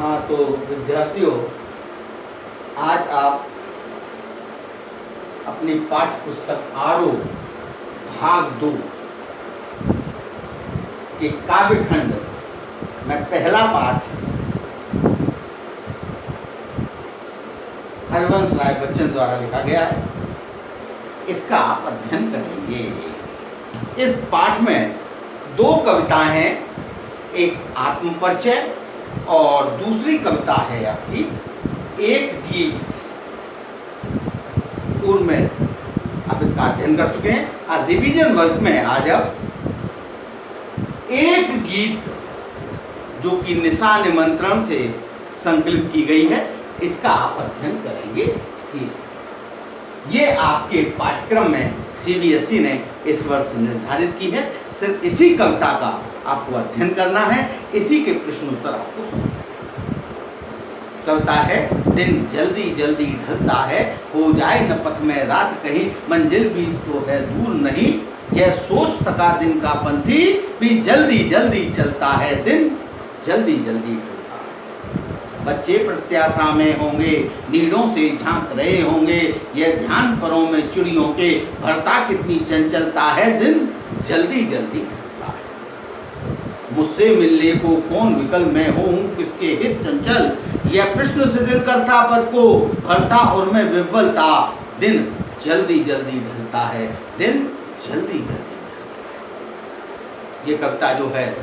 हाँ, तो विद्यार्थियों, आज आप अपनी पाठ्य पुस्तक आरोह भाग 2 के काव्यखंड में पहला पाठ हरिवंश राय बच्चन द्वारा लिखा गया है, इसका आप अध्ययन करेंगे। इस पाठ में 2 कविताएं हैं, एक आत्मपरिचय और दूसरी कविता है आपकी एक गीत। पूर्व में आप इसका अध्ययन कर चुके हैं और रिवीजन वर्क में आज अब एक गीत जो कि निशा निमंत्रण से संकलित की गई है, इसका आप अध्ययन करेंगे। ये आपके पाठ्यक्रम में सीबीएसई ने इस वर्ष निर्धारित की है। सिर्फ इसी कविता का आपको अध्ययन करना है, इसी के प्रश्न उत्तर आपको सुनना है। कविता है, दिन जल्दी जल्दी ढलता है, हो जाए न पथ में रात कहीं, मंजिल भी तो है दूर नहीं, यह सोच थका दिन का पंथी भी जल्दी जल्दी चलता है, दिन जल्दी जल्दी ढलता है। बच्चे प्रत्याशा में होंगे, नीड़ों से झांक रहे होंगे, यह ध्यान परों में चिड़ियों के, भरता कितनी चंचलता है, दिन जल्दी जल्दी ढलता है। मुझसे मिलने को कौन विकल मैं हूँ, किसके हित चंचल, यह प्रश्न से दिल करता पद को भरता और मैं विह्वल था, दिन जल्दी जल्दी ढलता है, दिन जल्दी जल्दी ढलता है। ये कविता जो है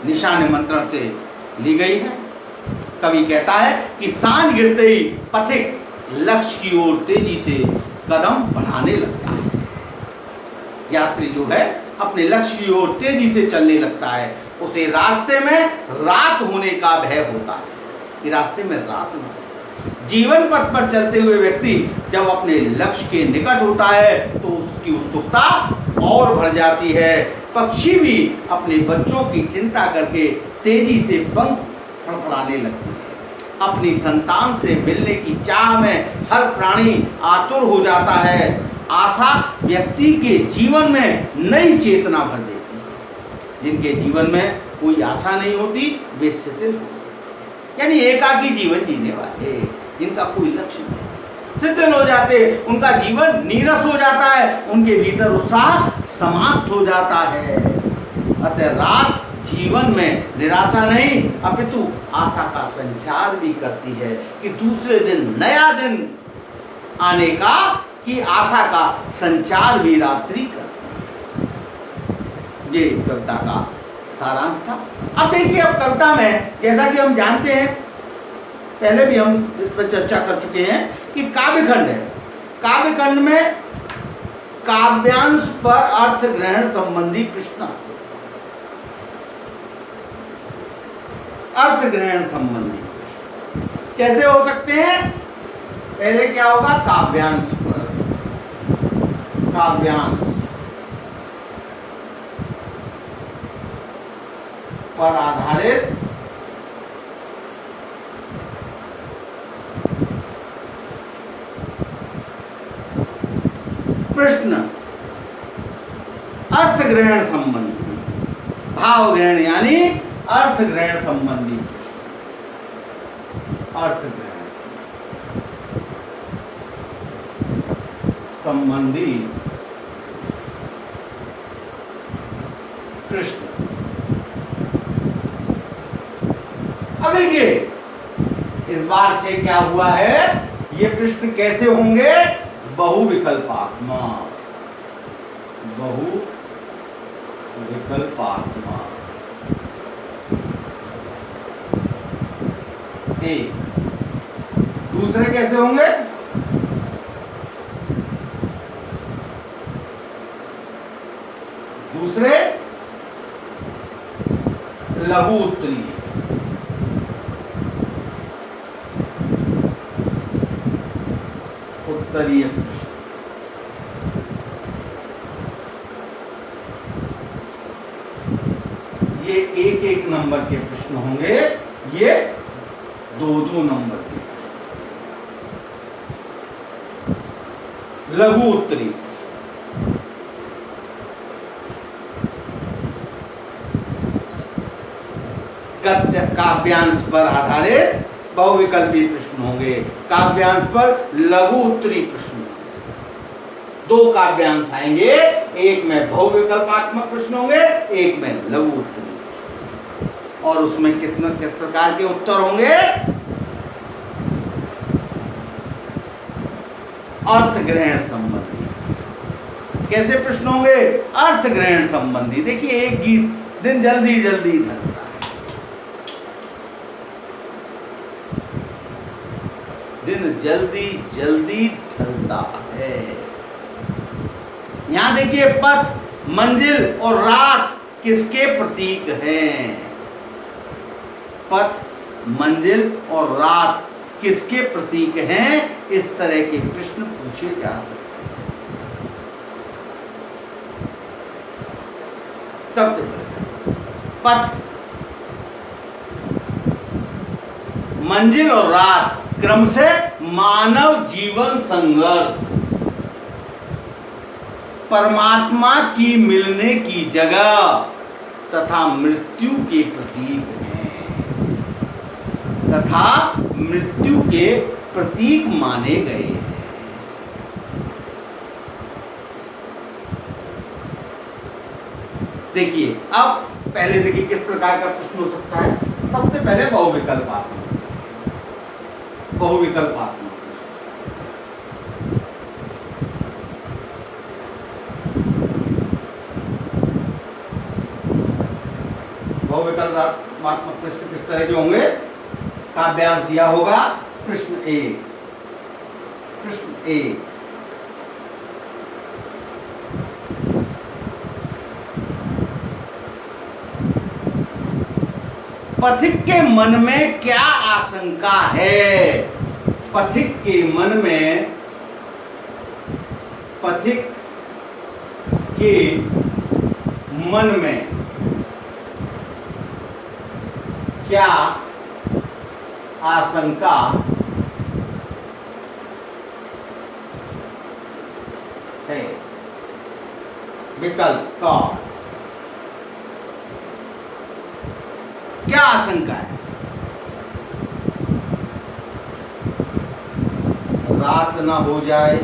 निशा निमंत्रण से ली गई है। कवि कहता है कि सांझ गिरते ही पथिक लक्ष्य की ओर तेजी से कदम बढ़ाने लगता है। यात्री जो है अपने लक्ष्य की ओर तेजी से चलने लगता है, उसे रास्ते में रात होने का भय होता है कि रास्ते में रात न हो। जीवन पथ पर चलते हुए व्यक्ति जब अपने लक्ष्य के निकट होता है तो उसकी उत्सुकता और बढ़ जाती है। पक्षी भी अपने बच्चों की चिंता करके तेजी से पंख फड़फड़ाने लगती है। अपनी संतान से मिलने की चाह में हर प्राणी आतुर हो जाता है। आशा व्यक्ति के जीवन में नई चेतना भर देती है। जिनके जीवन में कोई आशा नहीं होती वे शिथिल हो, यानी एकाकी जीवन जीने वाले, जिनका कोई लक्ष्य नहीं, शिथिल हो जाते, उनका जीवन नीरस हो जाता है, उनके भीतर उत्साह समाप्त हो जाता है। अतः रात जीवन में निराशा नहीं अपितु आशा का संचार भी करती है कि दूसरे दिन नया दिन आने का, की आशा का संचार भी रात्रि करती है। ये इस कविता का सारांश था। अब देखिए, अब कविता में जैसा कि हम जानते हैं, पहले भी हम इस पर चर्चा कर चुके हैं कि काव्यखंड है। काव्यखंड में काव्यांश पर अर्थ ग्रहण संबंधी प्रश्न, अर्थ ग्रहण संबंधी प्रश्न कैसे हो सकते हैं? पहले क्या होगा? काव्यांश पर, काव्यांश पर आधारित प्रश्न, अर्थ ग्रहण संबंधी, भाव ग्रहण यानी अर्थ ग्रहण संबंधी, अर्थ ग्रहण संबंधी प्रश्न। अब देखिए, इस बार से क्या हुआ है, ये प्रश्न कैसे होंगे? बहुविकल्पात्मक, बहुविकल्पात्मक। एक दूसरे कैसे होंगे? दूसरे लघु उत्तरीय, उत्तरीय प्रश्न। ये 1-1 नंबर के प्रश्न होंगे, ये 2-2 नंबर के प्रश्न। लघु उत्तरीय प्रश्न। गद्य काव्यांश पर आधारित बहुविकल्पी प्रश्न होंगे। काव्यांश पर लघु उत्तरी प्रश्न, 2 काव्यांश आएंगे, एक में बहुविकल्पात्मक प्रश्न होंगे, एक में लघु उत्तरी प्रश्न। और उसमें किस प्रकार के उत्तर होंगे? अर्थ ग्रहण संबंधी। कैसे प्रश्न होंगे? अर्थ ग्रहण संबंधी। देखिए, एक गीत, दिन जल्दी जल्दी ढलता है, दिन जल्दी जल्दी ढलता है। यहां देखिए, पथ, मंजिल और रात किसके प्रतीक हैं? पथ, मंजिल और रात किसके प्रतीक हैं? इस तरह के प्रश्न पूछे जा सकते हैं। सबसे पहले पथ, मंजिल और रात क्रम से मानव जीवन संघर्ष, परमात्मा की मिलने की जगह तथा मृत्यु के प्रतीक हैं, तथा मृत्यु के प्रतीक माने गए हैं। देखिए, अब पहले देखिए किस प्रकार का प्रश्न हो सकता है। सबसे पहले बहुविकल्पात्मक बहुविकल्पात्मक प्रश्न किस तरह के होंगे? काव्यांश दिया होगा। प्रश्न 1, पथिक के मन में क्या आशंका है? पथिक के मन में, पथिक के मन में क्या आशंका है? विकल्प का क्या आशंका है? रात ना हो जाए,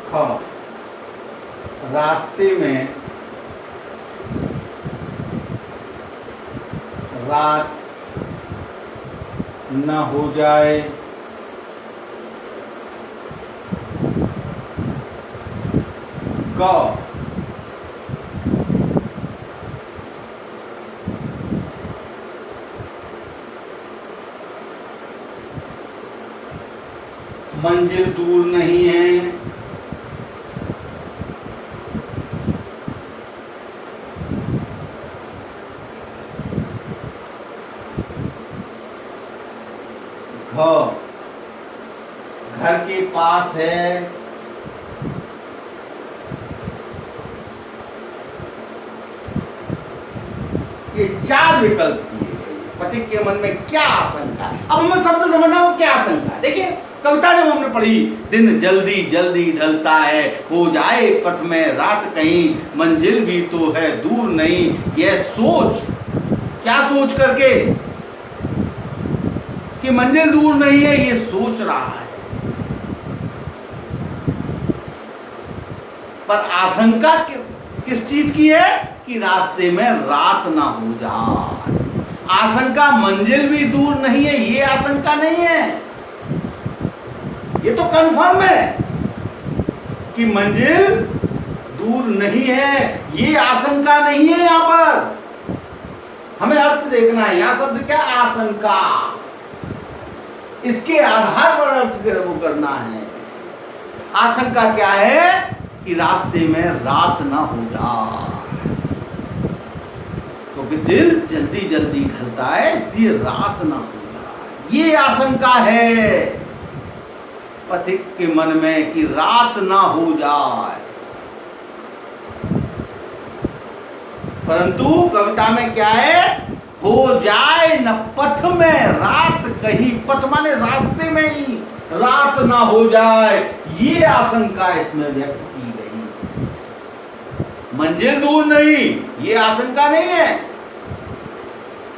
ख, रास्ते में रात न हो जाए, ग, मंजिल दूर नहीं है, घर के पास है, ये 4 विकल्प दिए गए। पथिक के मन में क्या आशंका है? अब हमें शब्द समझना हो क्या आशंका है। देखिए, कविता जब हमने पढ़ी, दिन जल्दी जल्दी ढलता है, हो जाए पथ में रात कहीं, मंजिल भी तो है दूर नहीं, यह सोच, क्या सोच करके कि मंजिल दूर नहीं है, ये सोच रहा है। पर आशंका किस चीज की है? कि रास्ते में रात ना हो जाए। आशंका मंजिल भी दूर नहीं है, ये आशंका नहीं है। ये तो कंफर्म है कि मंजिल दूर नहीं है, ये आशंका नहीं है। यहां पर हमें अर्थ देखना है। यहां शब्द क्या? आशंका। इसके आधार पर अर्थ वो करना है। आशंका क्या है? कि रास्ते में रात ना हो जाए, क्योंकि दिल जल्दी जल्दी ढलता है, इसलिए रात ना हो जाए, ये आशंका है पथिक के मन में कि रात ना हो जाए। परंतु कविता में क्या है? हो जाए न पथ में रात कहीं, पथ माने रास्ते में ही रात ना हो जाए, ये आशंका इसमें व्यक्त की गई। मंजिल दूर नहीं, ये आशंका नहीं है।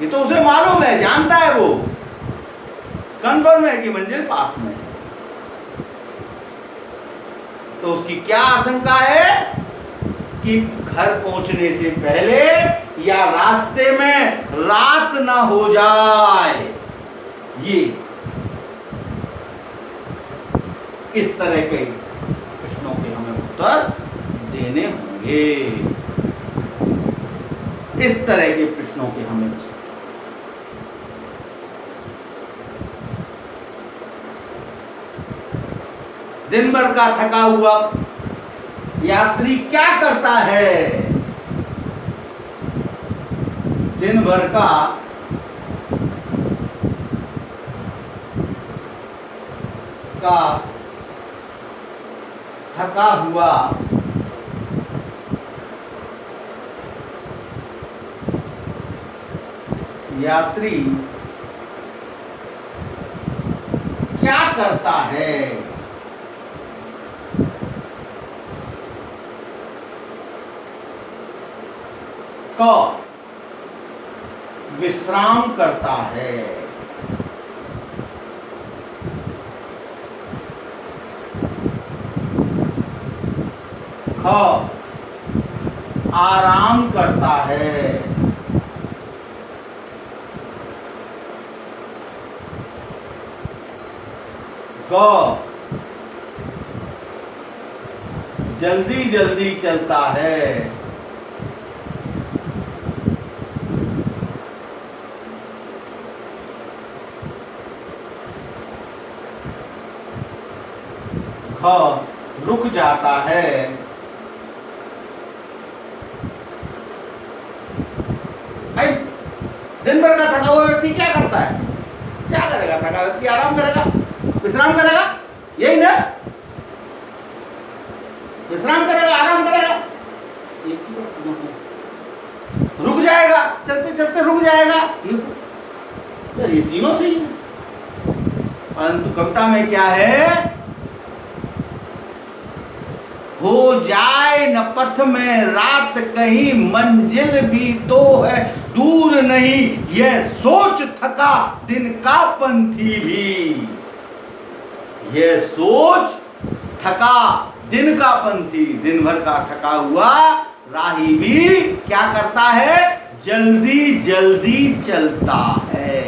ये तो उसे मालूम है, जानता है, वो कन्फर्म है कि मंजिल पास में है। तो उसकी क्या आशंका है कि घर पहुंचने से पहले या रास्ते में रात ना हो जाए। ये इस तरह के प्रश्नों के हमें उत्तर देने होंगे। इस तरह के प्रश्नों के हमें दिन भर का थका हुआ यात्री क्या करता है? दिन भर का थका हुआ यात्री क्या करता है? क विश्राम करता है। ख आराम करता है। ग जल्दी जल्दी चलता है। रुक जाता है। दिन भर का थका हुआ व्यक्ति क्या करता है? क्या करेगा? थका व्यक्ति आराम करेगा, विश्राम करेगा, यही ना? विश्राम करेगा, आराम करेगा, रुक जाएगा, चलते चलते रुक जाएगा। ये तीनों सही है। परंतु कविता में क्या है? हो जाए न पथ में रात कहीं, मंजिल भी तो है दूर नहीं, यह सोच थका दिन का पंथी भी। यह सोच थका दिन का पंथी, दिन भर का थका हुआ राही भी क्या करता है? जल्दी जल्दी चलता है।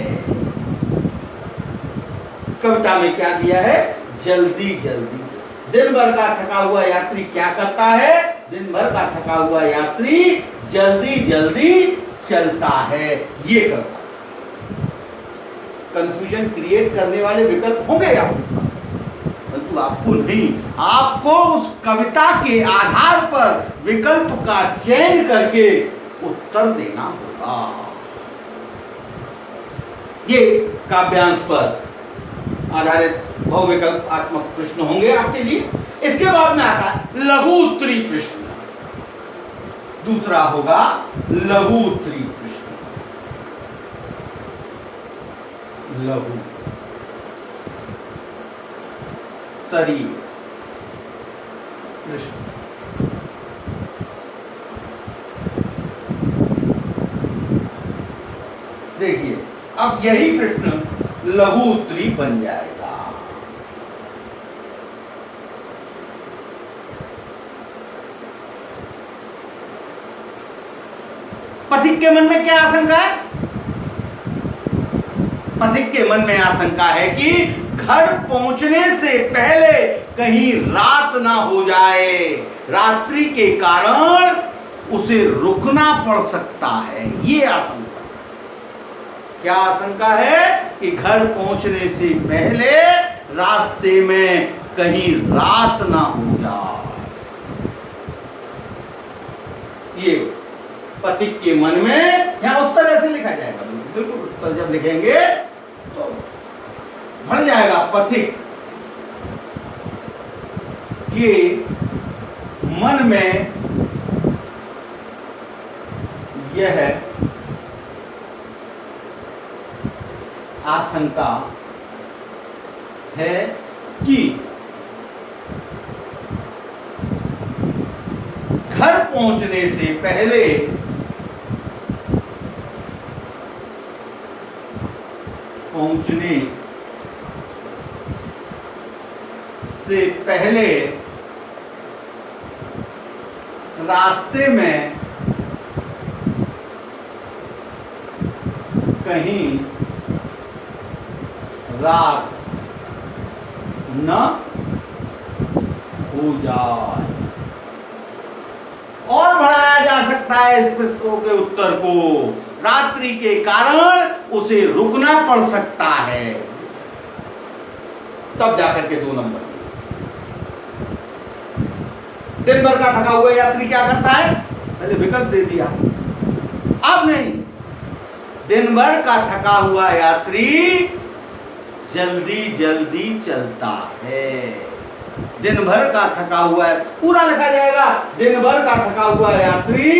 कविता में क्या दिया है? जल्दी जल्दी। दिन भर का थका हुआ यात्री क्या करता है? दिन भर का थका हुआ यात्री जल्दी जल्दी चलता है। ये करता है। कंफ्यूजन क्रिएट करने वाले विकल्प होंगे आपके पास, परंतु आपको नहीं, आपको उस कविता के आधार पर विकल्प का चयन करके उत्तर देना होगा। ये काव्यांश पर आधारित बहुविकल्पात्मक प्रश्न होंगे आपके लिए। इसके बाद में आता है लघु उत्तरी प्रश्न। दूसरा होगा लघु उत्तरी प्रश्न। लघु उत्तरी प्रश्न। देखिए, अब यही प्रश्न लघु उत्तरी बन जाएगा। पथिक के मन में क्या आशंका है? पथिक के मन में आशंका है कि घर पहुंचने से पहले कहीं रात ना हो जाए, रात्रि के कारण उसे रुकना पड़ सकता है। ये आशंका। क्या आशंका है? कि घर पहुंचने से पहले रास्ते में कहीं रात ना हो जाए। ये पथिक के मन में, यहां उत्तर ऐसे लिखा जाएगा, बिल्कुल उत्तर जब लिखेंगे तो बढ़ जाएगा। पथिक के मन में यह आशंका है कि घर पहुंचने से पहले रास्ते में कहीं रात न हो जाए। और बढ़ाया जा सकता है इस प्रश्नों के उत्तर को, रात्रि के कारण उसे रुकना पड़ सकता है, तब जाकर के 2 नंबर। दिन भर का थका हुआ यात्री क्या करता है, पहले विकल्प दे दिया, अब नहीं। दिन भर का थका हुआ यात्री जल्दी जल्दी चलता है। दिन भर का थका हुआ है, पूरा लिखा जाएगा, दिन भर का थका हुआ यात्री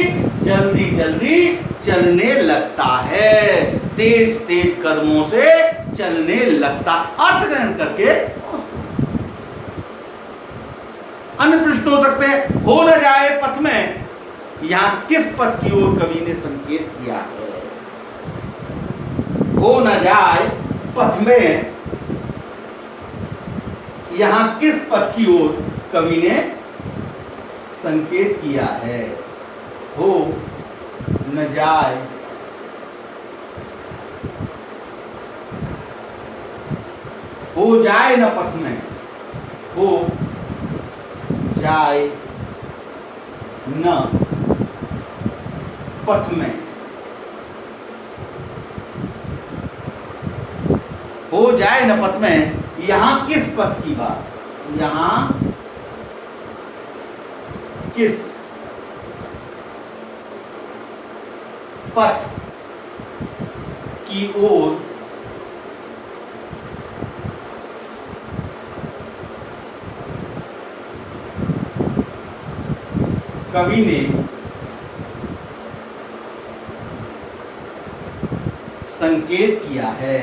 जल्दी जल्दी चलने लगता है, तेज तेज कदमों से चलने लगता। अर्थ ग्रहण करके अन्य प्रश्न हो सकते हैं, हो न जाए पथ में, यहां किस पथ की ओर कवि ने संकेत किया है। हो न जाए पथ में, यहां किस पथ की ओर कवि ने संकेत किया है। हो न जाए हो जाए न पथ में, हो जाए न पथ में, हो जाए न पथ में, यहां किस पथ की बात, यहां किस पथ की ओर कवि ने संकेत किया है।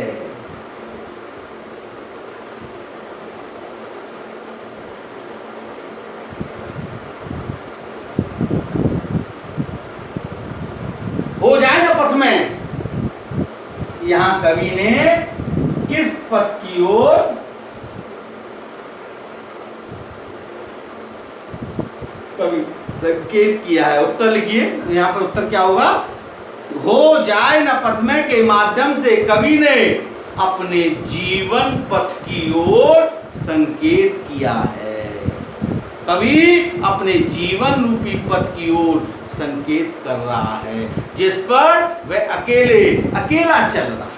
हो जाए ना पथ में, यहां कवि ने किस पथ की ओर कवि संकेत किया है। उत्तर लिखिए, यहां पर उत्तर क्या होगा, हो जाए न पथ में के माध्यम से कवि ने अपने जीवन पथ की ओर संकेत किया है। कवि अपने जीवन रूपी पथ की ओर संकेत कर रहा है, जिस पर वह अकेला चल रहा है।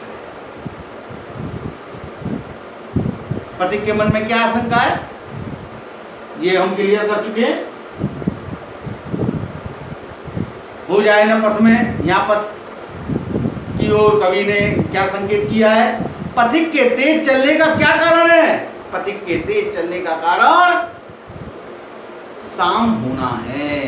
पथिक के मन में क्या आशंका है, ये हम क्लियर कर चुके हैं। हो जाए ना पथ में, यहां पथ की ओर कवि ने क्या संकेत किया है। पथिक के तेज चलने का क्या कारण है, पथिक के तेज चलने का कारण शाम होना है,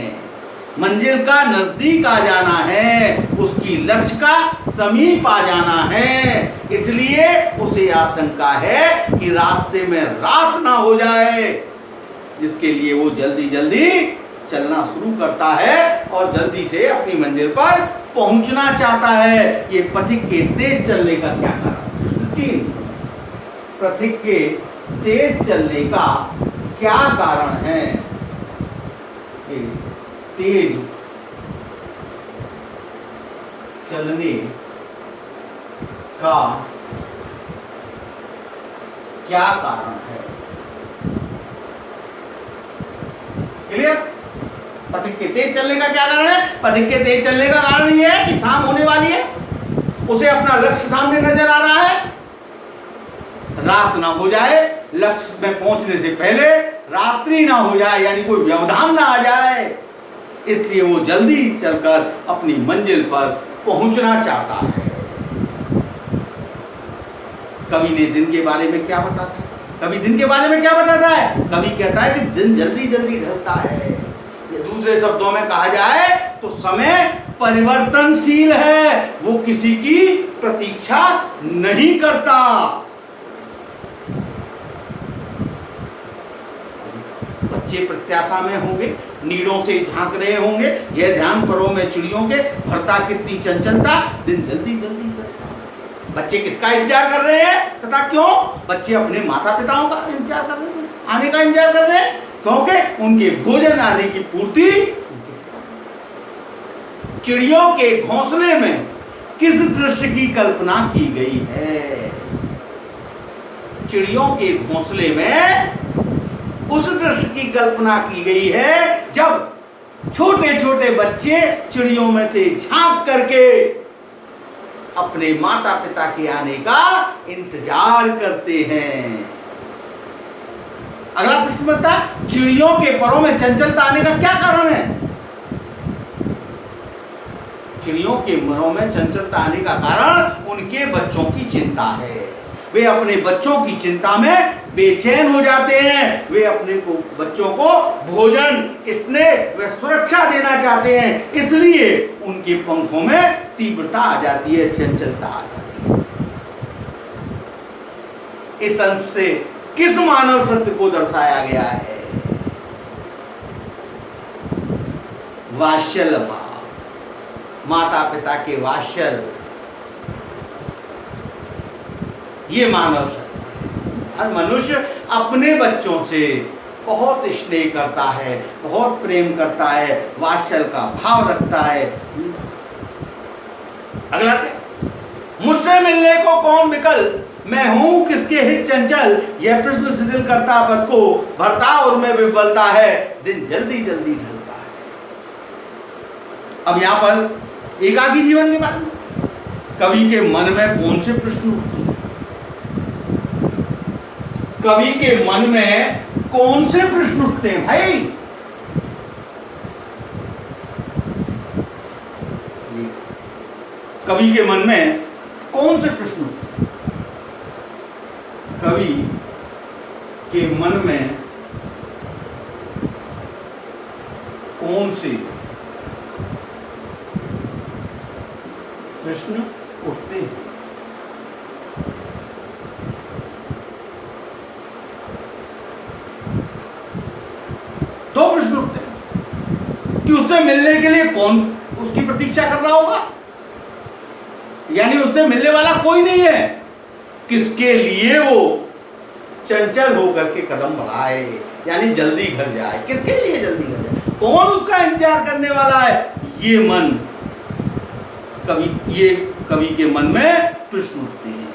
मंजिल का नजदीक आ जाना है, उसकी लक्ष्य का समीप आ जाना है। इसलिए उसे आशंका है कि रास्ते में रात ना हो जाए, जिसके लिए वो जल्दी जल्दी चलना शुरू करता है और जल्दी से अपनी मंजिल पर पहुंचना चाहता है। ये पथिक के तेज चलने का क्या कारण। 3, पथिक के तेज चलने का क्या कारण है। तेज चलने का क्या कारण है। क्लियर। पथिक के तेज चलने का क्या कारण है, पथिक के तेज चलने का कारण यह है कि शाम होने वाली है, उसे अपना लक्ष्य सामने नजर आ रहा है, रात ना हो जाए, लक्ष्य में पहुंचने से पहले रात्रि ना हो जाए, यानी कोई व्यवधान ना आ जाए, इसलिए वो जल्दी चलकर अपनी मंजिल पर पहुंचना चाहता है। कवि ने दिन के बारे में क्या बताता है, कवि दिन के बारे में क्या बताता है, कवि कहता है कि दिन जल्दी जल्दी ढलता है। ये दूसरे शब्दों में कहा जाए तो समय परिवर्तनशील है, वो किसी की प्रतीक्षा नहीं करता। बच्चे प्रत्याशा में होंगे, नीड़ों से झांक रहे होंगे, यह ध्यान परों में चिड़ियों के, भरता कितनी चंचलता, दिन जल्दी जल्दी करता। बच्चे किसका इंतजार कर रहे हैं तथा क्यों? बच्चे अपने माता पिताओं का इंतजार कर रहे हैं, आने का इंतजार कर रहे हैं, क्योंकि उनके भोजन आदि की पूर्ति। चिड़ियों के घोंसले में किस दृश्य की कल्पना की गई है? चिड़ियों के घोंसले में उस दृश्य की कल्पना की गई है जब छोटे छोटे बच्चे चिड़ियों में से झांक करके अपने माता पिता के आने का इंतजार करते हैं। अगला प्रश्न बनता है, चिड़ियों के परों में चंचलता आने का क्या कारण है? चिड़ियों के परों में चंचलता आने का कारण उनके बच्चों की चिंता है। वे अपने बच्चों की चिंता में बेचैन हो जाते हैं। वे अपने बच्चों को भोजन, स्नेह व सुरक्षा देना चाहते हैं, इसलिए उनके पंखों में तीव्रता आ जाती है, चंचलता आ जाती है। इस अंश से किस मानव सत्य को दर्शाया गया है? वात्सल्य भाव, माता पिता के वात्सल्य, ये मानव सत्य। हर मनुष्य अपने बच्चों से बहुत स्नेह करता है, बहुत प्रेम करता है, वात्सल्य का भाव रखता है। अगला क्या? मुझसे मिलने को कौन विकल, मैं हूं किसके हित चंचल, यह प्रश्न शिथिल करता पद को, भरता और मैं विफलता है, दिन जल्दी जल्दी ढलता है। अब यहां पर एकाकी जीवन के बारे में कवि के मन में कौन से प्रश्न उठते हैं? कवि के मन में कौन से प्रश्न उठते हैं भाई? कवि के मन में कौन से प्रश्न उठते हैं? कवि के मन में कौन से प्रश्न उठते हैं? दो प्रश्न उठते हैं कि उससे मिलने के लिए कौन उसकी प्रतीक्षा कर रहा होगा, यानी उससे मिलने वाला कोई नहीं है, किसके लिए वो चंचल होकर के कदम बढ़ाए, यानी जल्दी घर जाए, किसके लिए जल्दी घर जाए, कौन उसका इंतजार करने वाला है, ये मन कवि के मन में प्रश्न उठते हैं।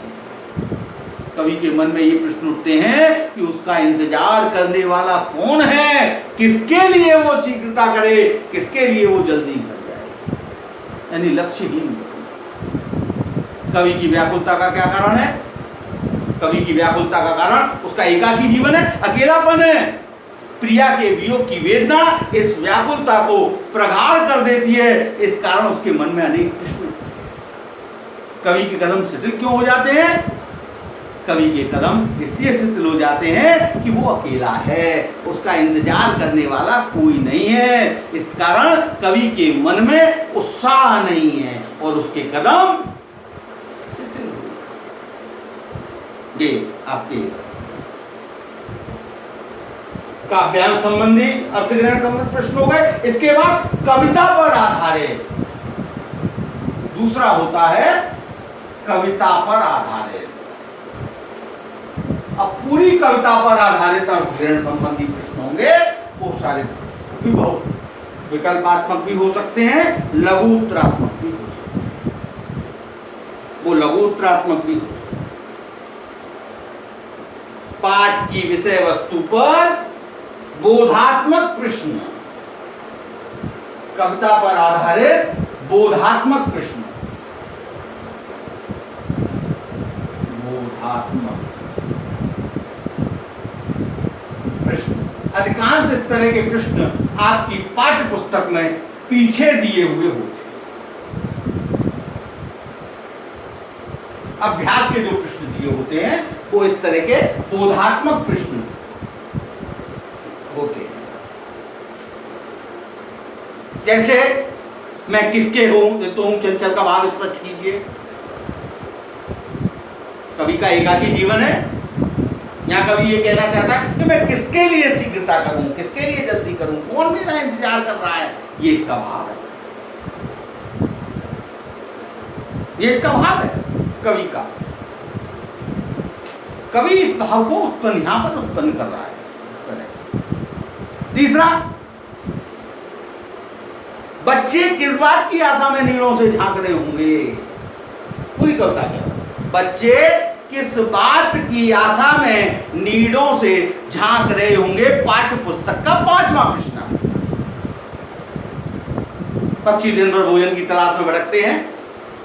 कवि के मन में ये प्रश्न उठते हैं कि उसका इंतजार करने वाला कौन है, किसके लिए वो शीघ्रता करे, किसके लिए वो जल्दी कर जाए, यानी लक्ष्यहीन। कवि की व्याकुलता का क्या कारण है? कवि की व्याकुलता का कारण उसका एकाकी जीवन है, अकेलापन है। प्रिया के वियोग की वेदना इस व्याकुलता को प्रगाढ़ कर देती है, इस कारण उसके मन में अनेक प्रश्न उठते हैं। कवि के कदम शिथिल क्यों हो जाते हैं? कवि के कदम इसलिए शिथिल हो जाते हैं कि वो अकेला है, उसका इंतजार करने वाला कोई नहीं है, इस कारण कवि के मन में उत्साह नहीं है और उसके कदम शिथिल हो जाते। ये आपके काव्यांश संबंधी अर्थग्रहण संबंधी प्रश्न हो गए। इसके बाद कविता पर आधारित दूसरा होता है कविता पर आधारित। अब पूरी कविता पर आधारित अर्थग्रहण संबंधी प्रश्न होंगे, वो सारे भी बहुत विकल्पात्मक भी हो सकते हैं, लघु उत्तरात्मक भी हो सकते हैं, वो लघु उत्तरात्मक भी हो सकते हैं। पाठ की विषय वस्तु पर बोधात्मक प्रश्न, कविता पर आधारित बोधात्मक प्रश्न, बोधात्मक प्रश्न। अधिकांश इस तरह के प्रश्न आपकी पाठ्य पुस्तक में पीछे दिए हुए होते हैं। अभ्यास के जो प्रश्न दिए होते हैं वो इस तरह के बोधात्मक प्रश्न होते हैं। जैसे मैं किसके हूं तो हूं चंचल का भाव स्पष्ट कीजिए। कवि का एकाकी जीवन है, यहाँ कवि ये कहना चाहता है कि मैं किसके लिए शीघ्रता करूं, किसके लिए जल्दी करूं, कौन मेरा इंतजार कर रहा है, ये इसका भाव है, ये इसका भाव है कवि का। कवि इस भाव को उत्पन्न यहां पर उत्पन्न कर रहा है इस तरह। तीसरा, बच्चे किस बात की आशा में नीड़ों से झांक रहे होंगे, पूरी कविता क्या है, बच्चे किस बात की आशा में नीड़ों से झांक रहे होंगे, पाठ्य पुस्तक का 5वां प्रश्न। पक्षी दिन भर भोजन की तलाश में भटकते हैं,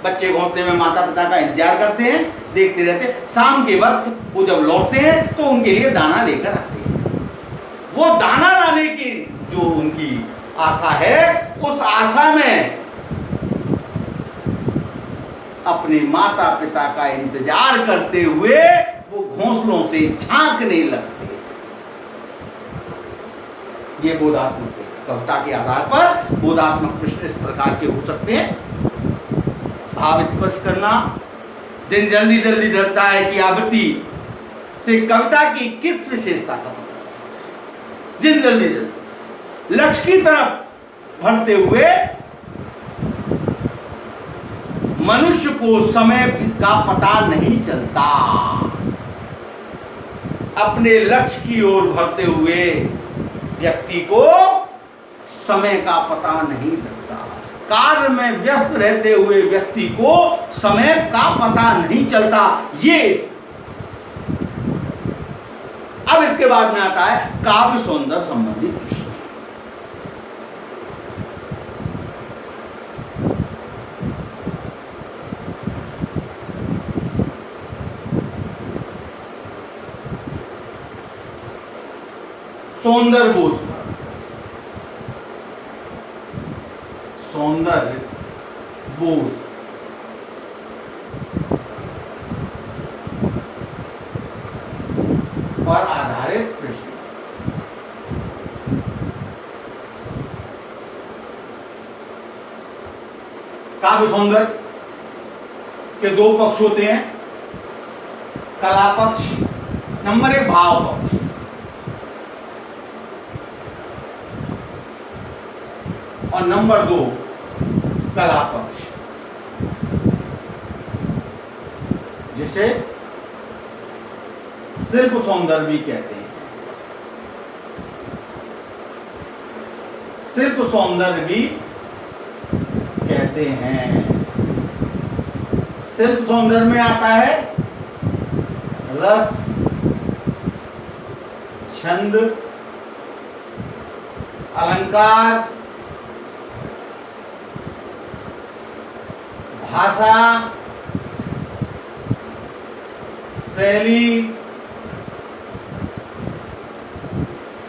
बच्चे घोंसले में माता पिता का इंतजार करते हैं, देखते रहते हैं, शाम के वक्त वो जब लौटते हैं तो उनके लिए दाना लेकर आते हैं। वो दाना लाने की जो उनकी आशा है, उस आशा में अपने माता पिता का इंतजार करते हुए वो घोंसलों से झांकने लगते। ये बोधात्मक कविता के आधार पर बोधात्मक प्रश्न इस प्रकार के हो सकते हैं। भाव स्पष्ट करना, दिन जल्दी जल्दी ढलता है कि आवृत्ति से कविता की किस विशेषता का पता चलता है। दिन जल्दी जल्दी लक्ष्य की तरफ बढ़ते हुए मनुष्य को समय का पता नहीं चलता, अपने लक्ष्य की ओर बढ़ते हुए व्यक्ति को समय का पता नहीं लगता, कार्य में व्यस्त रहते हुए व्यक्ति को समय का पता नहीं चलता। ये अब इसके बाद में आता है काव्य सौंदर्य संबंधी प्रश्न। सौंदर्य बोध, सौंदर्य बोध पर आधारित प्रश्न। काव्य सौंदर्य के दो पक्ष होते हैं, कला पक्ष, नंबर 1 भाव पक्ष। और नंबर 2 कला पक्ष, जिसे शिल्प सौंदर्य भी कहते हैं। शिल्प सौंदर्य भी कहते हैं। शिल्प सौंदर्य में आता है रस, छंद, अलंकार, भाषा, शैली,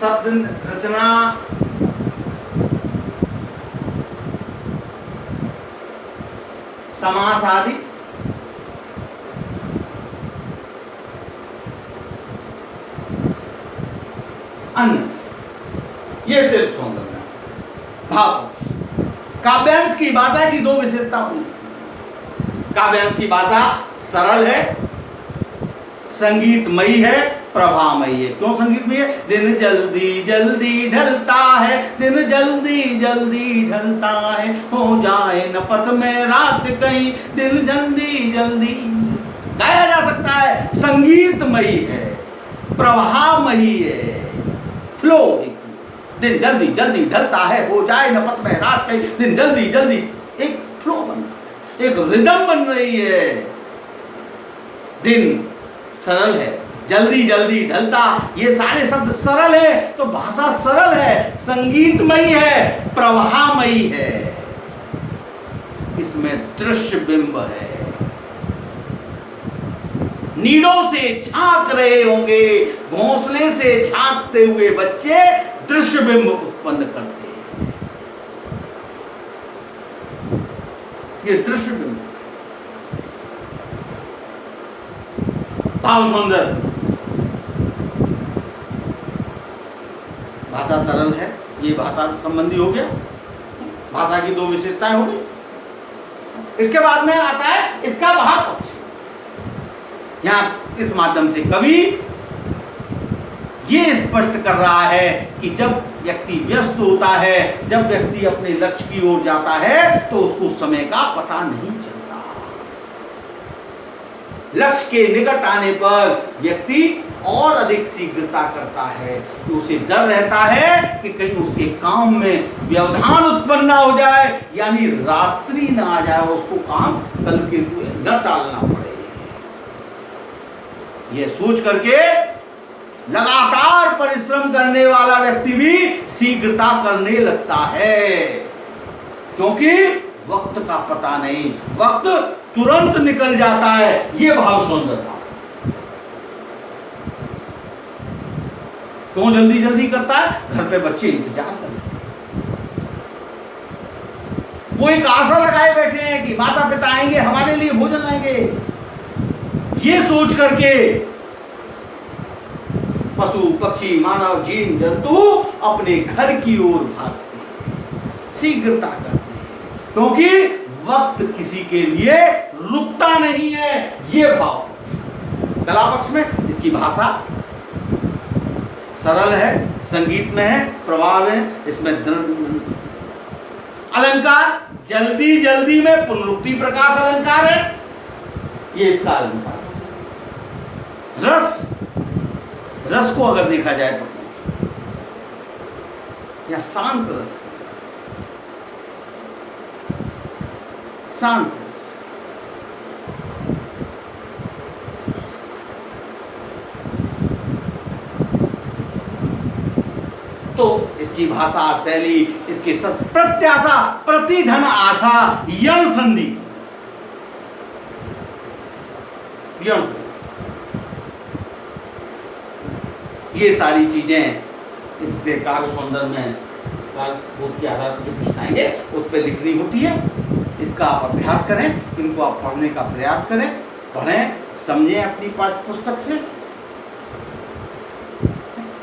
शब्द रचना, समास आदि। अन्य ये सिर्फ सौंदर्य भाव। काव्यांश की भाषा की दो विशेषता होती है। काव्यांश की भाषा सरल है, संगीतमयी है, प्रभामयी है। क्यों संगीतमयी है? दिन जल्दी जल्दी ढलता है, दिन जल्दी जल्दी ढलता है, हो जाए न पथ में रात कहीं, दिन जल्दी जल्दी गाया जा सकता है। संगीतमयी है, प्रभामयी है, फ्लो, दिन जल्दी जल्दी ढलता है, हो जाए न पथ में रात कहीं, दिन जल्दी जल्दी, एक फ्लो बन रहा है, एक रिदम बन रही है। दिन सरल है, जल्दी जल्दी ढलता, ये सारे शब्द सरल है, तो भाषा सरल है, संगीतमयी है, प्रवाहमयी है। इसमें दृश्य बिंब है। नीड़ों से झांक रहे होंगे, घोंसले से झांकते हुए बच्चे दृश्य बिंब उत्पन्न करते हैं। ये दृश्य बिंब। भाव सौंदर्य, भाषा सरल है, ये भाषा संबंधी हो गया, भाषा की दो विशेषताएं हो गई। इसके बाद में आता है इसका भाव पक्ष। यहां इस माध्यम से कवि ये स्पष्ट कर रहा है कि जब व्यक्ति व्यस्त होता है, जब व्यक्ति अपने लक्ष्य की ओर जाता है तो उसको समय का पता नहीं चलता। लक्ष्य के निकट आने पर व्यक्ति और अधिक शीघ्रता करता है, तो उसे डर रहता है कि कहीं उसके काम में व्यवधान उत्पन्न ना हो जाए, यानी रात्रि ना आ जाए, उसको काम कल के लिए न टालना पड़े। यह सोच करके लगातार परिश्रम करने वाला व्यक्ति भी शीघ्रता करने लगता है, क्योंकि वक्त का पता नहीं, वक्त तुरंत निकल जाता है। यह भाव सौंदर्य क्यों जल्दी जल्दी करता है? घर पे बच्चे इंतजार कर रहे हैं, वो एक आशा लगाए बैठे हैं कि माता पिता आएंगे, हमारे लिए भोजन लाएंगे। ये सोच करके पशु पक्षी मानव जीव जंतु अपने घर की ओर भागते हैं, शीघ्रता करते हैं, क्योंकि वक्त किसी के लिए रुकता नहीं है। ये भाव कला पक्ष में इसकी भाषा सरल है, संगीत में है, प्रभाव है, इसमें अलंकार जल्दी जल्दी में पुनरुक्ति प्रकाश अलंकार है, ये इसका अलंकार। रस को अगर देखा जाए तो या शांत रस, शांत रस, तो इसकी भाषा शैली, इसके सब प्रत्याशा, प्रतिधन आशा, यण संधि, यण संधि, ये सारी चीजें इसके काव्य सौंदर्य में काव्यबोध के आधार पर जो प्रश्न आएंगे उस पर लिखनी होती है। इसका आप अभ्यास करें, इनको आप पढ़ने का प्रयास करें, पढ़ें, समझें अपनी पाठ्य पुस्तक से।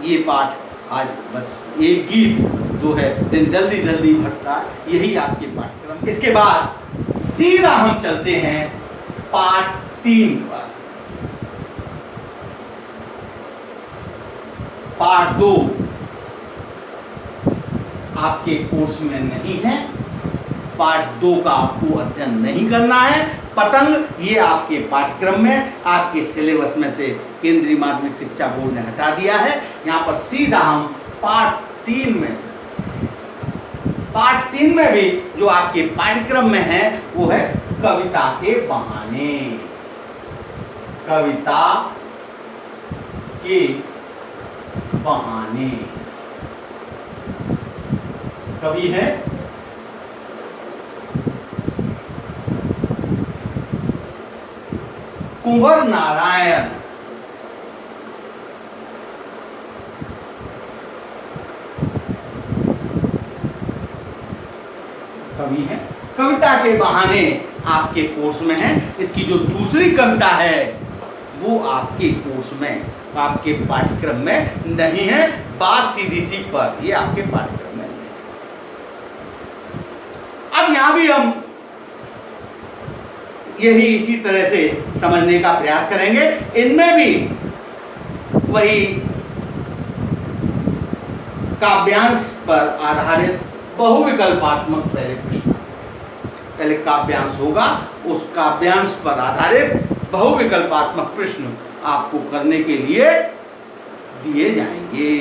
ये पाठ आज बस एक गीत जो है दिन जल्दी जल्दी भटका, यही आपके पाठ्यक्रम। इसके बाद सीधा हम चलते हैं पाठ 3 पर। पाठ 2 आपके कोर्स में नहीं है, पाठ 2 का आपको अध्ययन नहीं करना है। पतंग ये आपके पाठ्यक्रम में, आपके सिलेबस में से केंद्रीय माध्यमिक शिक्षा बोर्ड ने हटा दिया है। यहाँ पर सीधा हम पाठ 3 में चलते हैं। पाठ 3 में भी जो आपके पाठ्यक्रम में है वो है कविता के बहाने। कविता के बहाने। कवि है कुंवर नारायण। कवि है, कविता के बहाने आपके कोर्स में है। इसकी जो दूसरी कविता है वो आपके कोर्स में, आपके पाठ्यक्रम में नहीं है। बात सीधी थी पर ये आपके पाठ्यक्रम में नहीं। अब यहां भी हम यही इसी तरह से समझने का प्रयास करेंगे। इनमें भी वही काव्यांश पर आधारित बहुविकल्पात्मक पहले प्रश्न, पहले काव्यांश होगा, उस काव्यांश पर आधारित बहुविकल्पात्मक प्रश्न आपको करने के लिए दिए जाएंगे।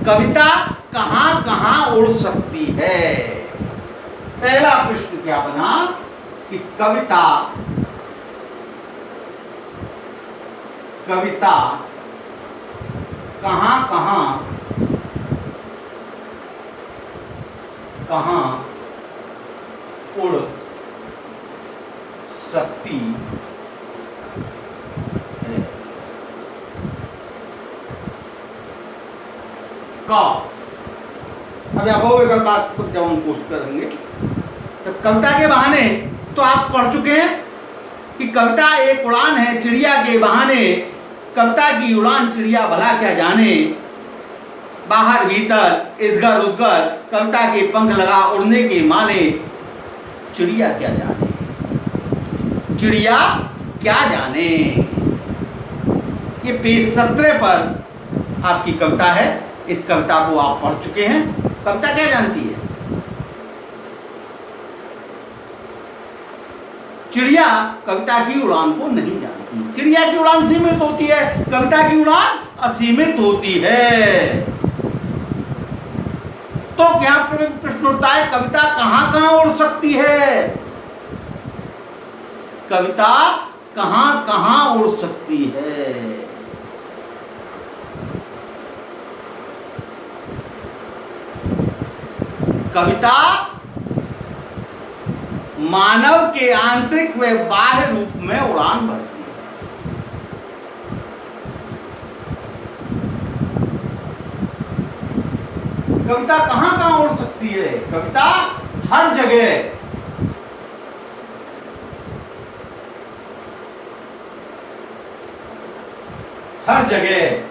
कविता कहां कहां उड़ सकती है? पहला प्रश्न क्या बना कि कविता कहां कहां उड़ सकती है? का अब आप बहुविकल्पात्मक जब हम कोशिश करेंगे तो कविता के बहाने तो आप पढ़ चुके हैं कि कविता एक उड़ान है चिड़िया के बहाने। कविता की उड़ान चिड़िया भला क्या जाने, बाहर भीतर इसगर उसगर कविता के पंख लगा उड़ने के माने, चिड़िया क्या जाने। चिड़िया क्या जाने। ये पेज 17 पर आपकी कविता है। इस कविता को आप पढ़ चुके हैं। कविता क्या जानती है? चिड़िया कविता की उड़ान को नहीं जानती। चिड़िया की उड़ान सीमित होती है, कविता की उड़ान असीमित होती है। तो क्या प्रश्न उठता है, कविता कहां कहां उड़ सकती है? कविता कहां कहां उड़ सकती है? कविता मानव के आंतरिक व बाह्य रूप में उड़ान भरती है। कविता कहां कहां उड़ सकती है? कविता हर जगह, हर जगह,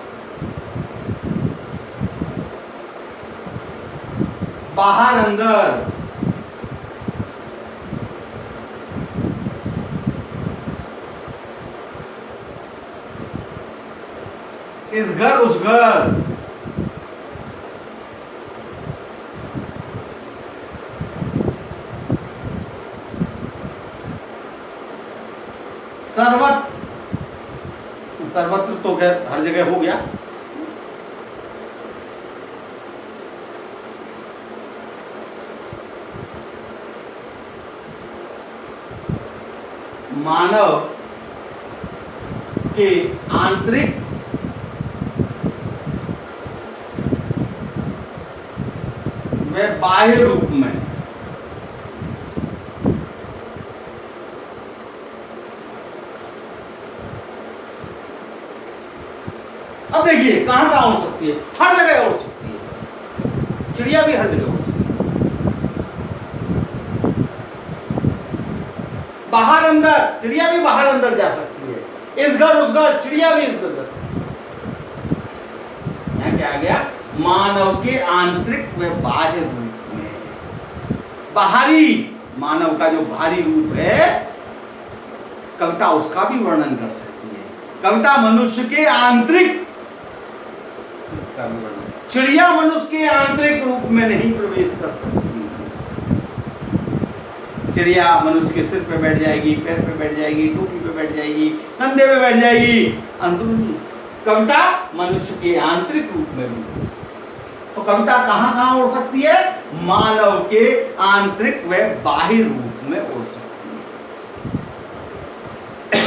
बाहर अंदर, इस घर उस घर, सर्वत्र, सर्वत्र तो खैर हर जगह हो गया। मानव के आंतरिक व बाह्य रूप में, अब देखिए कहां कहां उड़ सकती है? हर जगह उड़ सकती है। चिड़िया भी हर जगह उड़ सकती है। बाहर अंदर, चिड़िया भी बाहर अंदर जा सकती है। इस घर उस घर, चिड़िया भी इस घर। यहां क्या आ गया? मानव के आंतरिक व बाह्य रूप में। बाहरी, मानव का जो बाहरी रूप है, कविता उसका भी वर्णन कर सकती है। कविता मनुष्य के आंतरिक, चिड़िया मनुष्य के आंतरिक रूप में नहीं प्रवेश कर सकती। चिड़िया मनुष्य के सिर पे बैठ जाएगी, पैर पे बैठ जाएगी, टोपी पे बैठ जाएगी, कंधे पे बैठ जाएगी, अंदरूनी। कविता मनुष्य के आंतरिक रूप में भी। तो कविता कहां कहां उड़ सकती है? मानव के आंतरिक व बाह्य रूप में उड़ सकती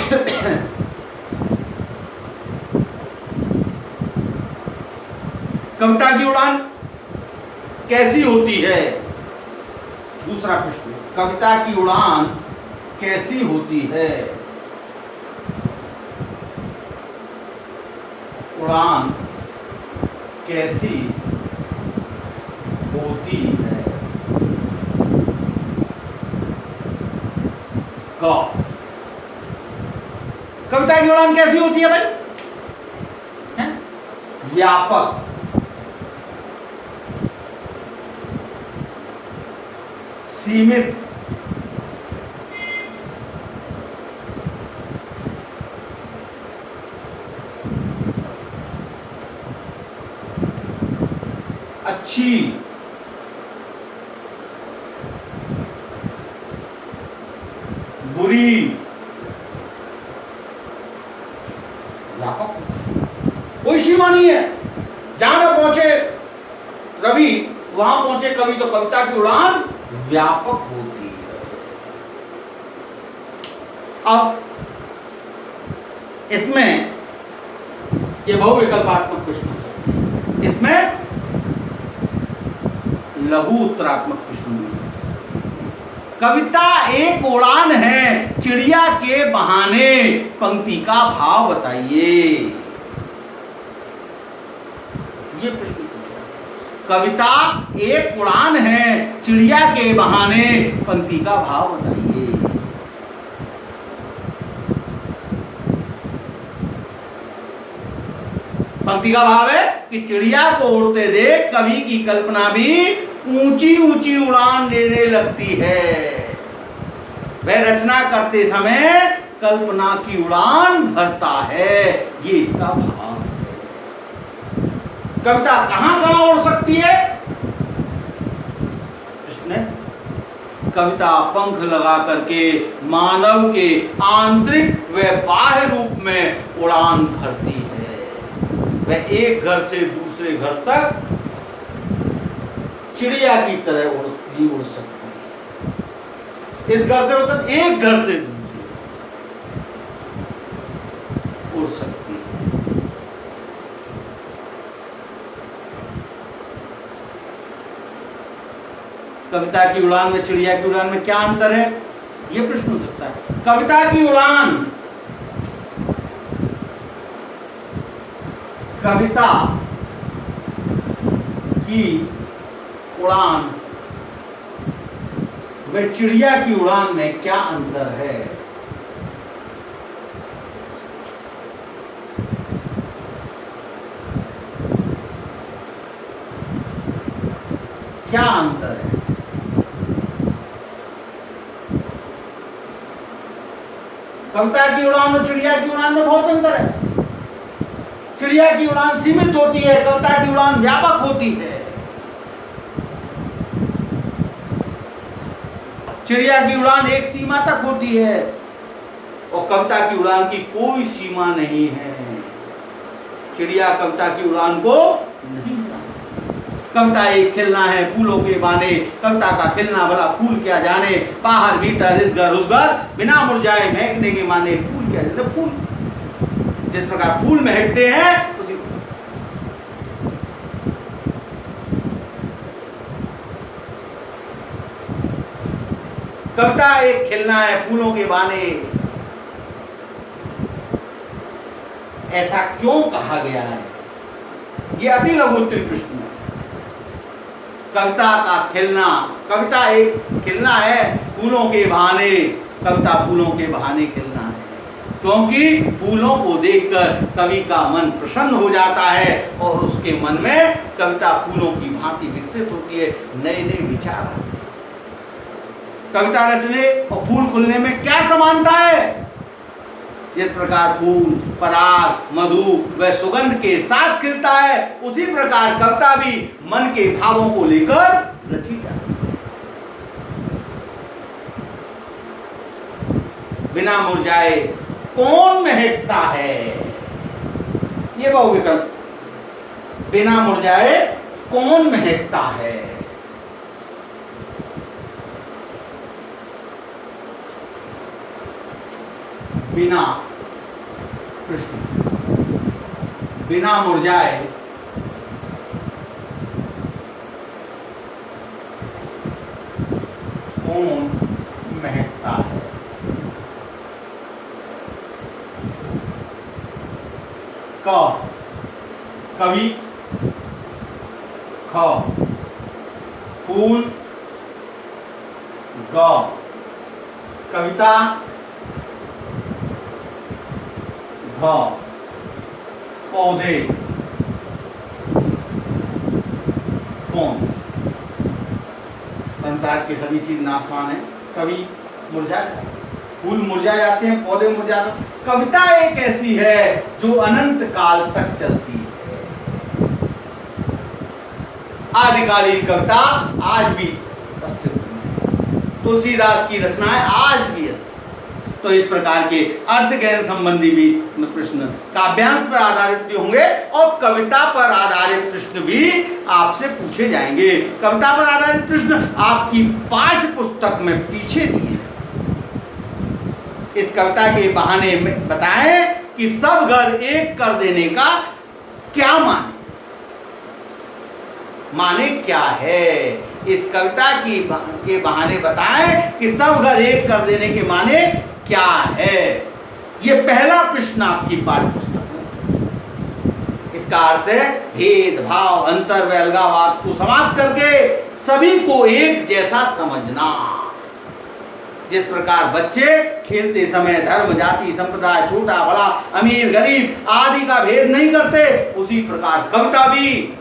है। कविता की उड़ान कैसी होती है? दूसरा प्रश्न, कविता की उड़ान कैसी होती है? उड़ान कैसी होती है? कविता की उड़ान कैसी होती है भाई? है? व्यापक, सीमित, अच्छी, बुरी, व्यापक। कोई सीमा नहीं है। जहां तक पहुंचे रवि वहां पहुंचे कवि। तो कविता की उड़ान व्यापक होती है। अब इसमें ये बहुविकल्पात्मक प्रश्न, इसमें लघु उत्तरात्मक प्रश्न भी। कविता एक उड़ान है चिड़िया के बहाने, पंक्ति का भाव बताइए। ये प्रश्न पूछा। कविता एक उड़ान है चिड़िया के बहाने, पंक्ति का भाव बताइए। पंक्ति का भाव है कि चिड़िया को उड़ते देख कवि की कल्पना भी ऊंची ऊंची उड़ान लेने लगती है। वह रचना करते समय कल्पना की उड़ान भरता है, ये इसका भाव है। कविता कहां कहां उड़ सकती है? कृष्ण, कविता पंख लगा करके मानव के आंतरिक व बाह्य रूप में उड़ान भरती है। वह एक घर से दूसरे घर तक चिड़िया की तरह उड़ सकती है। इस घर से मतलब एक घर से दूसरे उड़ सकती है। कविता की उड़ान में चिड़िया की उड़ान में क्या अंतर है, यह प्रश्न हो सकता है। कविता की उड़ान, कविता की उड़ान व चिड़िया की उड़ान में क्या अंतर है? क्या अंतर है? कविता की उड़ान और चिड़िया की उड़ान में बहुत अंतर है। चिड़िया की उड़ान सीमित होती है, कविता की उड़ान व्यापक होती है। चिड़िया की उड़ान एक सीमा तक होती है और कविता की उड़ान की कोई सीमा नहीं है। चिड़िया कविता की उड़ान को नहीं जानती। कविता एक खिलना है फूलों के बाने, कविता का खिलना भला फूल क्या जाने, बाहर भीतर इस घर उस घर, बिना मुरझाए महकने के माने फूल क्या जाने। फूल जिस प्रकार फूल महकते हैं उसी कविता एक खिलना है फूलों के बाने। ऐसा क्यों कहा गया है? यह अति लघुत्तरी प्रश्न है। कविता का खिलना, कविता एक खिलना है फूलों के बहाने, कविता फूलों के बहाने खिलना है, क्योंकि फूलों को देखकर कवि का मन प्रसन्न हो जाता है और उसके मन में कविता फूलों की भांति विकसित होती है, नए नए विचार आते हैं। कविता रचने और फूल खुलने में क्या समानता है? जिस प्रकार फूल पराग मधु व सुगंध के साथ खिलता है, उसी प्रकार कविता भी मन के भावों को लेकर रची जाती है। बिना मुरझाए कौन महकता है, ये बहुविकल्प। बिना मुरझाए कौन महकता है? बिना प्रश्न, बिना मुरझाए कौन महकता है? क कवि, ख फूल, ग कविता, घ पौधे, कौन? संसार के सभी चीज नाशवान है। कभी मुरझा, फूल मुरझा जाते हैं, पौधे मुरझा जाते हैं। कविता एक ऐसी है जो अनंत काल तक चलती है। आदिकालीन कविता आज भी अस्तित्व में, तुलसीदास की रचनाएं आज भी अस्तित्व। तो इस प्रकार के अर्थ ज्ञान संबंधी भी प्रश्न काव्यांश पर आधारित भी होंगे और कविता पर आधारित प्रश्न भी आपसे पूछे जाएंगे। कविता पर आधारित प्रश्न आपकी पाठ्य पुस्तक में पीछे दिए। इस कविता के बहाने में बताएं कि सब घर एक कर देने का क्या माने क्या है। इस कविता के बहाने बताएं कि सब घर एक कर देने के माने क्या है। यह पहला प्रश्न आपकी पाठ्य पुस्तक में। इसका अर्थ है भेदभाव, अंतर व अलगावाद को समाप्त करके सभी को एक जैसा समझना। जिस प्रकार बच्चे खेलते समय धर्म जाति संप्रदाय छोटा बड़ा अमीर गरीब आदि का भेद नहीं करते, उसी प्रकार कविता भी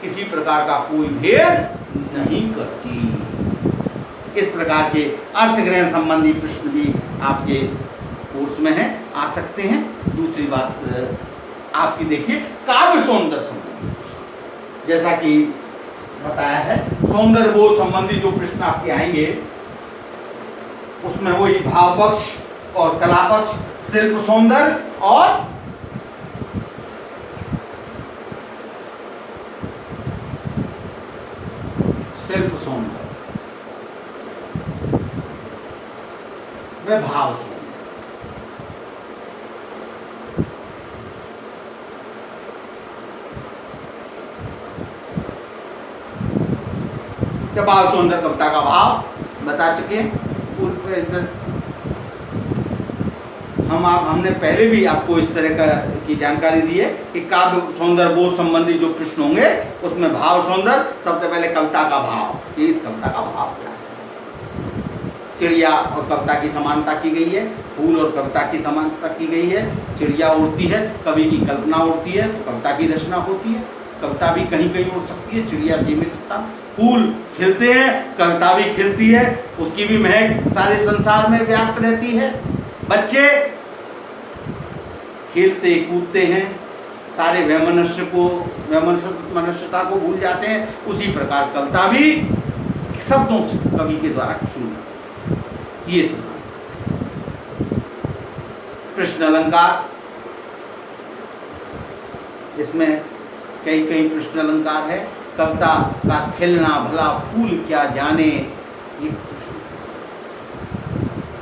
किसी प्रकार का कोई भेद नहीं करती। इस प्रकार के अर्थ ग्रहण संबंधी प्रश्न भी आपके कोर्स में है, आ सकते हैं। दूसरी बात आपकी देखिए काव्य सौंदर्य संबंधी, जैसा कि बताया है सौंदर्य बोध संबंधी जो प्रश्न आपके आएंगे उसमें वही भाव पक्ष और कला पक्ष, शिल्प सौंदर्य और शिल्प सौंदर्य व भाव सौंदर्य। भाव सौंदर्य कविता का भाव बता चुके हैं। हमने पहले भी आपको इस तरह की जानकारी दी है कि काव्य सौंदर्य बोध संबंधी जो प्रश्न होंगे उसमें भाव सौंदर्य, सबसे पहले कविता का भाव, कि इस कविता का भाव क्या है। चिड़िया और कविता की समानता की गई है, फूल और कविता की समानता की गई है। चिड़िया उड़ती है, कवि की कल्पना उड़ती है, तो कविता की रचना होती है। कविता भी कहीं कहीं उड़ सकती है, चिड़िया सीमित स्थान। फूल खिलते हैं, कविता भी खिलती है, उसकी भी महक सारे संसार में व्याप्त रहती है। बच्चे खेलते कूदते हैं, सारे मनुष्यता को भूल जाते हैं। उसी प्रकार कविता भी शब्दों से कवि के द्वारा खिलती है। ये प्रश्न अलंकार, इसमें कई कई प्रश्न अलंकार है। कविता का खिलना भला फूल क्या जाने, ये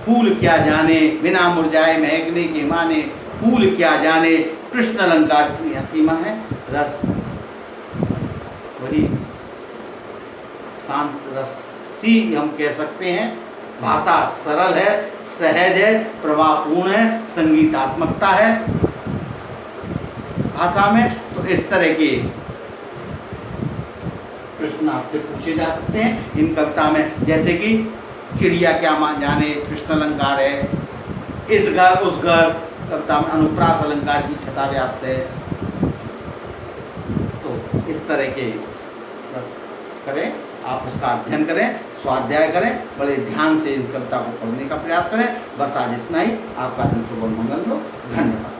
फूल क्या जाने, बिना मुरझाए महकने के माने, फूल क्या जाने। प्रश्न अलंकार की यह सीमा है। रस वही शांत रसी हम कह सकते हैं। भाषा सरल है, सहज है, प्रभावपूर्ण है, संगीतात्मकता है भाषा में। तो इस तरह के प्रश्न आपसे पूछे जा सकते हैं इन कविता में, जैसे कि चिड़िया क्या जाने प्रश्न अलंकार है। इस घर उस घर कविता में अनुप्रास अलंकार की छटा व्याप्त है। तो इस तरह के करें, आप उसका अध्ययन करें, स्वाध्याय करें, बड़े ध्यान से इस कविता को पढ़ने का प्रयास करें। बस आज इतना ही। आपका दिन शुभ और मंगल हो। धन्यवाद।